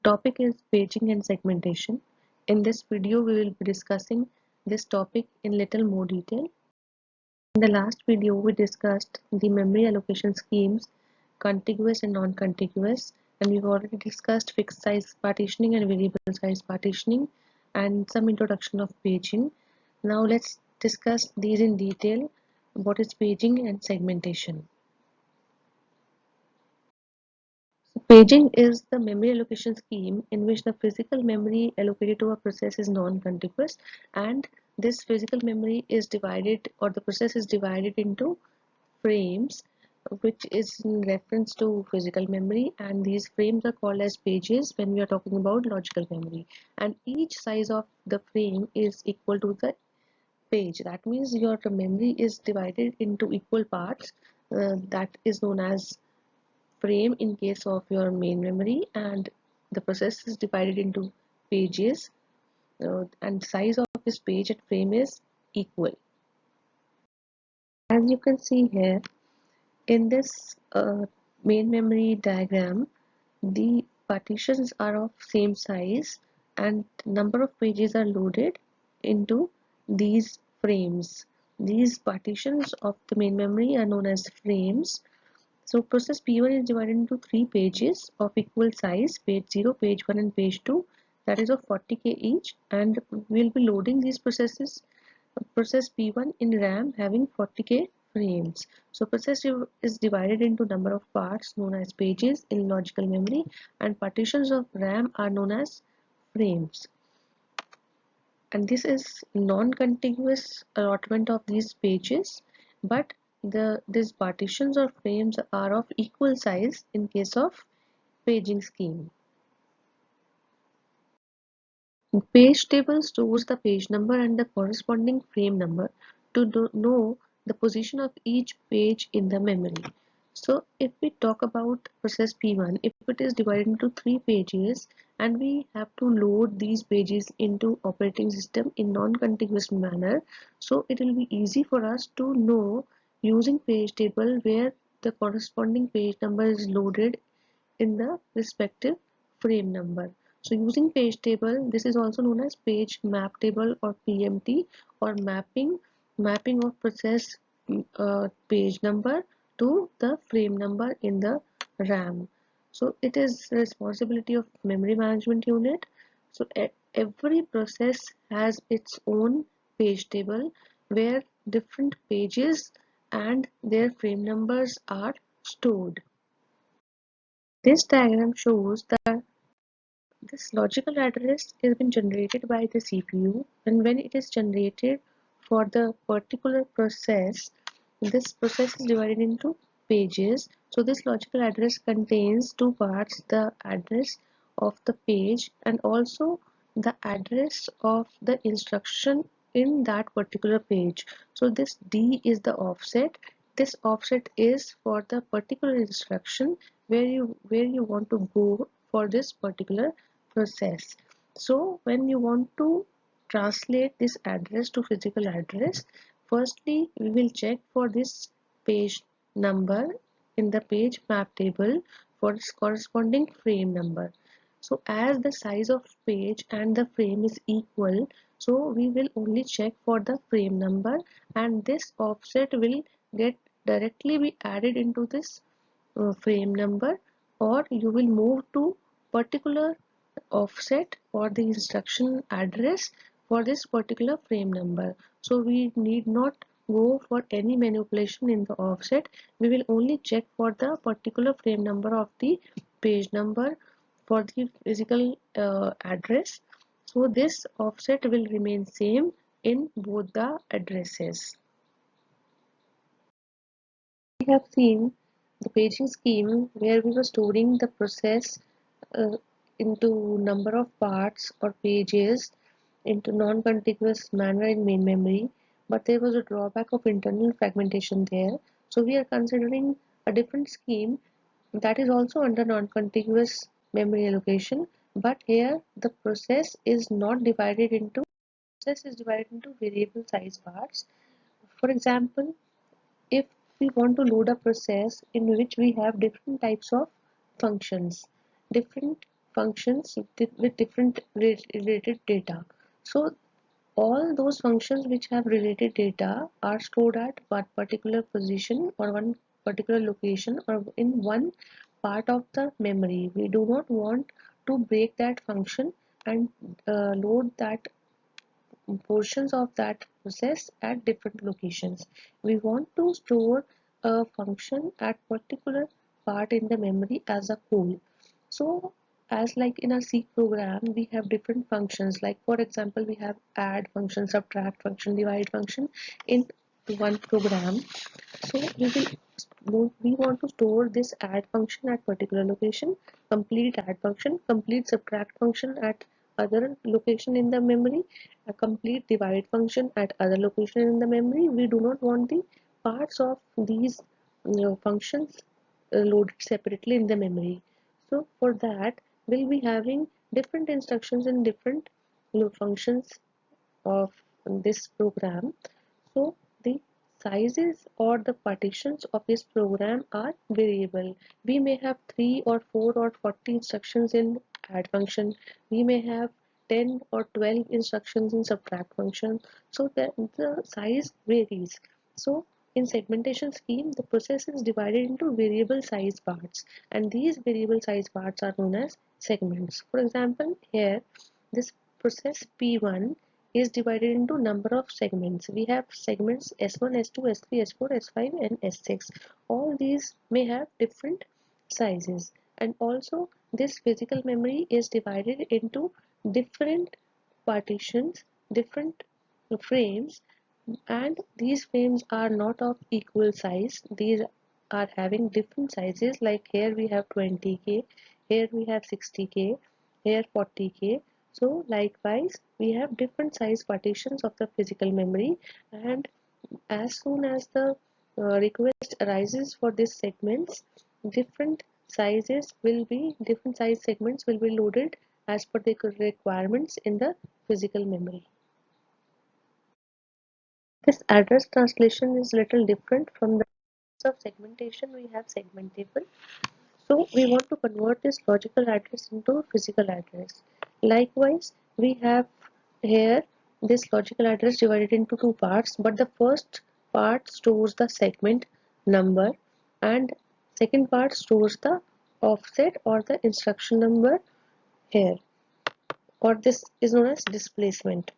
Topic is paging and segmentation. In this video, we will be discussing this topic in little more detail. In the last video, we discussed the memory allocation schemes, contiguous and non-contiguous, and we've already discussed fixed size partitioning and variable size partitioning and some introduction of paging. Now let's discuss these in detail. What is paging and segmentation? Paging is the memory allocation scheme in which the physical memory allocated to a process is non-contiguous, and this physical memory is divided, or the process is divided into frames, which is in reference to physical memory, and these frames are called as pages when we are talking about logical memory, and each size of the frame is equal to the page. That means your memory is divided into equal parts. That is known as frame in case of your main memory, and the process is divided into pages, and size of this page and frame is equal. As you can see here in this main memory diagram, the partitions are of same size and number of pages are loaded into these frames. These partitions of the main memory are known as frames. So process P1 is divided into 3 pages of equal size, page 0, page 1 and page 2, that is of 40K each, and we will be loading these process P1 in RAM having 40K frames. So process is divided into number of parts known as pages in logical memory, and partitions of RAM are known as frames. And this is non-contiguous allotment of these pages, but these partitions or frames are of equal size in case of paging scheme. Page table stores the page number and the corresponding frame number to know the position of each page in the memory. So if we talk about process P1, if it is divided into 3 pages and we have to load these pages into operating system in non-contiguous manner, so it will be easy for us to know using page table where the corresponding page number is loaded in the respective frame number. So using page table, this is also known as page map table or PMT, or mapping of process page number to the frame number in the RAM. So it is the responsibility of memory management unit. So every process has its own page table where different pages and their frame numbers are stored. This diagram shows that this logical address is been generated by the CPU, and when it is generated for the particular process, this process is divided into pages. So this logical address contains two parts: the address of the page and also the address of the instruction in that particular page. So this D is the offset. This offset is for the particular instruction where you want to go for this particular process. So when you want to translate this address to physical address, firstly we will check for this page number in the page map table for its corresponding frame number. So as the size of page and the frame is equal, so we will only check for the frame number, and this offset will get directly be added into this frame number, or you will move to particular offset or the instruction address for this particular frame number. So we need not go for any manipulation in the offset. We will only check for the particular frame number of the page number for the physical address. So this offset will remain same in both the addresses. We have seen the paging scheme where we were storing the process uh, into number of parts or pages into non-contiguous manner in main memory, but there was a drawback of internal fragmentation there. So we are considering a different scheme that is also under non-contiguous memory allocation, but here the process is not divided into process is divided into variable size parts. For example, if we want to load a process in which we have different types of functions, different functions with different related data. So all those functions which have related data are stored at one particular position or one particular location or in one part of the memory. We do not want to break that function and load that portions of that process at different locations. We want to store a function at particular part in the memory as a whole. So as like in a C program, we have different functions. Like for example, we have add function, subtract function, divide function in one program. So we want to store this add function at particular location, complete add function, complete subtract function at other location in the memory, a complete divide function at other location in the memory. We do not want the parts of these functions loaded separately in the memory. So for that, we'll be having different instructions in different functions of this program. So the sizes or the partitions of this program are variable. We may have 3 or 4 or 40 instructions in add function. We may have 10 or 12 instructions in subtract function. So the size varies. So in segmentation scheme, the process is divided into variable size parts, and these variable size parts are known as segments. For example, here this process P1 is divided into number of segments. We have segments S1, S2, S3, S4, S5 and S6. All these may have different sizes, and also this physical memory is divided into different partitions, different frames, and these frames are not of equal size. These are having different sizes, like here we have 20K, here we have 60K, here 40K. So likewise we have different size partitions of the physical memory, and as soon as the request arises for these segments, different size segments will be loaded as per the requirements in the physical memory. This address translation is little different from the of segmentation. We have segment table. So we want to convert this logical address into a physical address. Likewise, we have here this logical address divided into two parts, but the first part stores the segment number and second part stores the offset or the instruction number here, or this is known as displacement.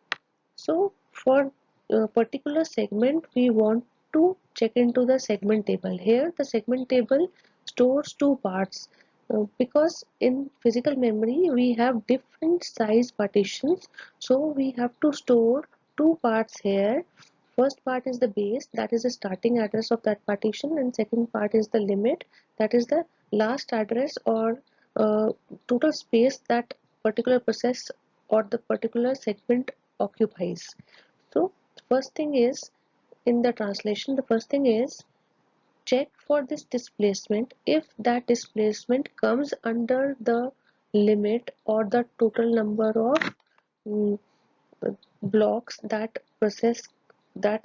So for a particular segment, we want to check into the segment table. Here the segment table stores two parts because in physical memory we have different size partitions. So we have to store two parts here. First part is the base, that is the starting address of that partition, and second part is the limit, that is the last address or total space that particular process or the particular segment occupies. So first thing is, in the translation, the first thing is check for this displacement. If that displacement comes under the limit or the total number of mm, blocks that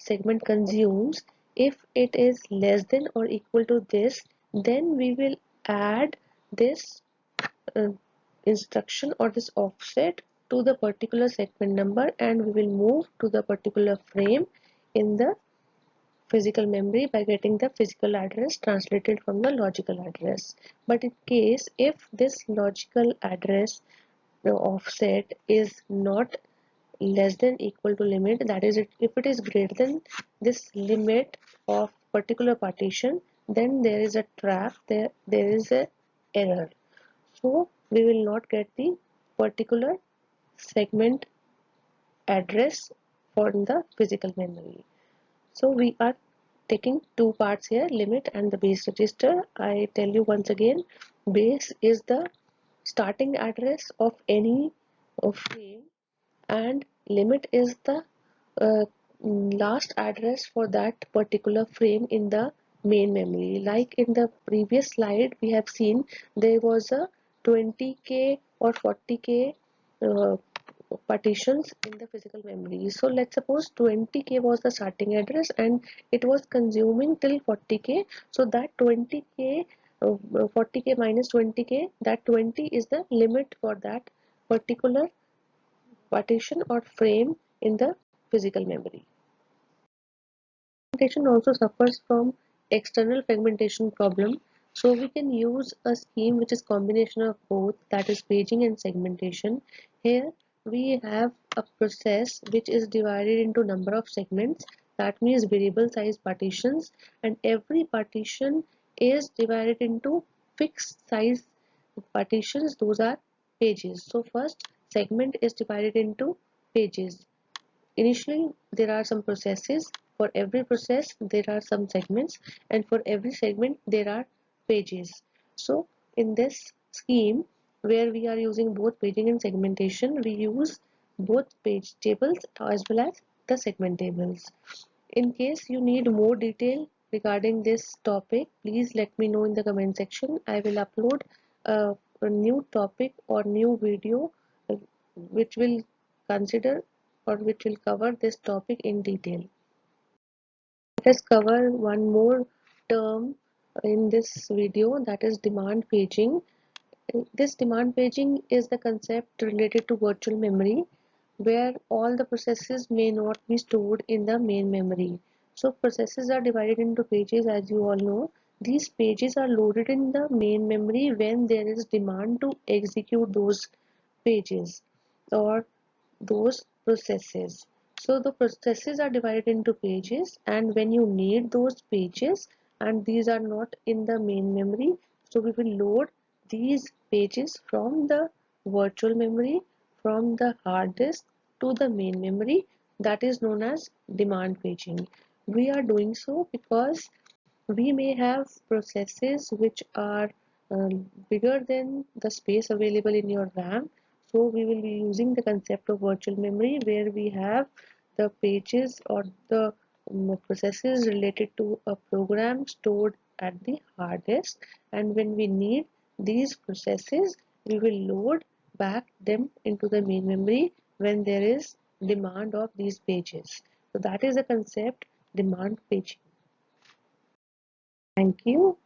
segment consumes, if it is less than or equal to this, then we will add this uh, instruction or this offset to the particular segment number, and we will move to the particular frame in the physical memory by getting the physical address translated from the logical address. But in case if this logical address, the offset, is not less than equal to limit, that is, if it is greater than this limit of particular partition, then there is a trap, there is a error. So we will not get the particular segment address for the physical memory. So we are taking two parts here, limit and the base register. I tell you once again, base is the starting address of any frame, and limit is the uh, last address for that particular frame in the main memory. Like in the previous slide we have seen, there was a 20K or 40K partitions in the physical memory. So let's suppose 20K was the starting address and it was consuming till 40K. So that 20K 40k minus 20k, that 20 is the limit for that particular partition or frame in the physical memory. Segmentation also suffers from external fragmentation problem, so we can use a scheme which is combination of both, that is paging and segmentation. Here we have a process which is divided into number of segments, that means variable size partitions, and every partition is divided into fixed size partitions, those are pages. So first segment is divided into pages. Initially, there are some processes. For every process, there are some segments, and for every segment, there are pages. So, in this scheme, where we are using both paging and segmentation, we use both page tables as well as the segment tables. In case you need more detail regarding this topic, please let me know in the comment section. I will upload a new topic or new video which will consider or which will cover this topic in detail. Let us cover one more term in this video, that is demand paging. This demand paging is the concept related to virtual memory where all the processes may not be stored in the main memory. So processes are divided into pages, as you all know. These pages are loaded in the main memory when there is demand to execute those pages or those processes. So the processes are divided into pages, and when you need those pages and these are not in the main memory, so we will load these pages from the virtual memory, from the hard disk to the main memory, that is known as demand paging. We are doing so because we may have processes which are bigger than the space available in your RAM. So we will be using the concept of virtual memory where we have the pages or the processes related to a program stored at the hard disk, and when we need these processes we will load back them into the main memory when there is demand of these pages. So that is the concept demand paging. Thank you.